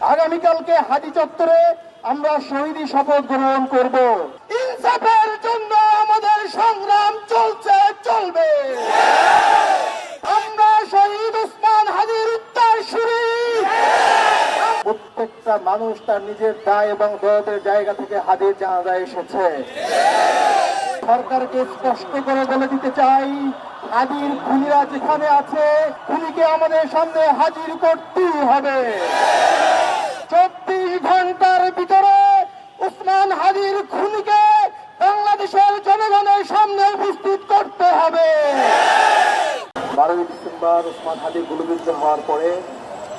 আগামীকালকে হাজি চত্বরে আমরা শহীদি শপথ গ্রহণ করব। ইনসাফের জন্য আমাদের সংগ্রাম চলছে, চলবে। আমরা শহীদ ওসমান হাদির উত্তরসূরি। প্রত্যেকটা মানুষ তার নিজের দায় এবং দরদের জায়গা থেকে হাদির জানাজায় এসেছে। সরকারকে স্পষ্ট করে বলে দিতে চাই, হাদির খুনিরা যেখানে আছে, খুনিকে আমাদের সামনে হাজির করতেই হবে। 24 ঘন্টার ভিতরে ওসমান হাদির খুনিকে বাংলাদেশের জনগণের সামনে উপস্থিত করতে হবে। 12 ডিসেম্বর ওসমান হাদি গুলিবিদ্ধ হওয়ার পরে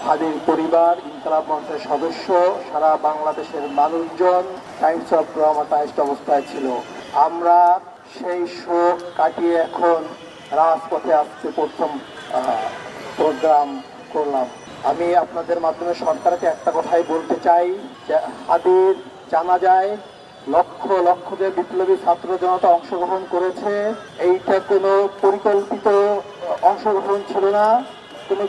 হাদির পরিবার, ইনকিলাব মঞ্চের সদস্য, সারা বাংলাদেশের মানুষজন টাইমস অফ ট্রমাটাইজড অবস্থায় ছিল। আমরা সেই শোক কাটিয়ে এখন রাজপথে আসছে প্রথম প্রোগ্রাম করলাম। আমি আপনাদের মাধ্যমে সরকারকে একটা কথাই বলতে চাই যে হাদির জানাজায় লক্ষ লক্ষ যে বিপ্লবী ছাত্র জনতা অংশগ্রহণ করেছে, এইটা কোনো পরিকল্পিত অংশগ্রহণ ছিল না, কোনো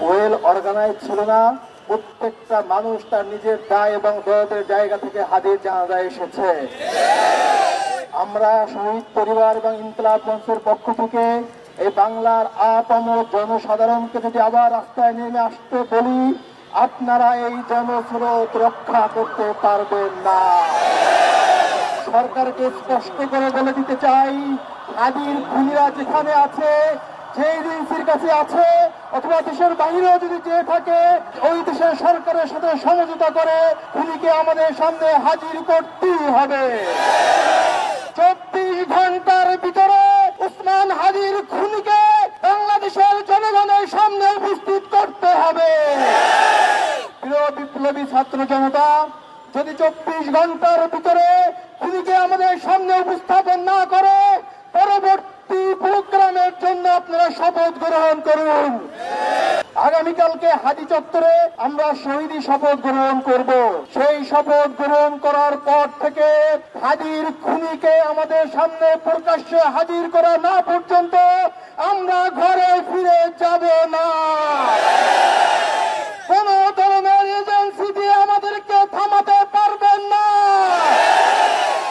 ওয়েল অর্গানাইজ ছিল না। প্রত্যেকটা মানুষ তার নিজের দায় এবং দরদের জায়গা থেকে হাদির জানাজায় এসেছে। আমরা শহীদ পরিবার এবং ইনকিলাব মঞ্চের পক্ষ থেকে এই বাংলার আপামর জনসাধারণকে যদি আবার রাস্তায় নেমে আসতে বলি, আপনারা এই জনস্রোত রক্ষা করতে পারবেন না। সরকারকে স্পষ্ট করে বলে দিতে চাই, হাদির খুনিরা যেখানে আছে, যে এজেন্সির কাছে আছে অথবা দেশের বাইরেও যদি যেয়ে থাকে, ওই দেশের সরকারের সাথে সমঝোতা করে খুনিকে আমাদের সামনে হাজির করতেই হবে। 24 ঘন্টার ভিতরে ওসমান হাদির খুনিকে বাংলাদেশের জনগণের সামনে উপস্থিত করতে হবে। প্রিয় বিপ্লবী ছাত্র জনতা, যদি 24 ঘন্টার ভিতরে খুনিকে আমাদের সামনে উপস্থাপন না করে, পরবর্তী প্রোগ্রামের জন্য আপনারা শপথ গ্রহণ করুন। আগামীকালকে হাজি চত্বরে আমরা শহীদি শপথ গ্রহণ করব। সেই শপথ গ্রহণ করার পর থেকে হাদির খুনিকে আমাদের সামনে প্রকাশ্যে হাজির করা না পর্যন্ত আমরা ঘরে ফিরে যাব না। কোন ধরনের এজেন্সি দিয়ে আমাদেরকে থামাতে পারবেন না।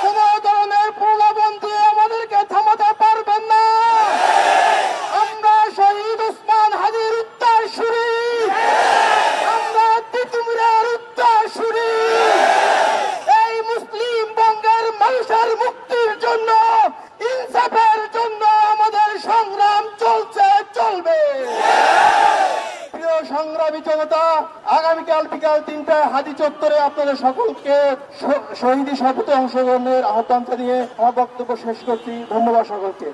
কোন ধরনের প্রলোভন দিয়ে আমাদেরকে থামাতে পারবেন না। আমরা শহীদ ওসমান হাদির উত্তরসূরি, আমরা তিতুমিরের উত্তরসূরি। এই মুসলিম বঙ্গের মানুষের মুক্তির জন্য, ইনসাফের জন্য আমাদের সংগ্রাম চলছে, চলবে। প্রিয় সংগ্রামী জনতা, আগামীকাল বিকাল 3টায় হাজি চত্বরে আপনাদের সকলকে শহীদি শপথে অংশগ্রহণের আহ্বান জানিয়ে আমার বক্তব্য শেষ করছি। ধন্যবাদ সকলকে।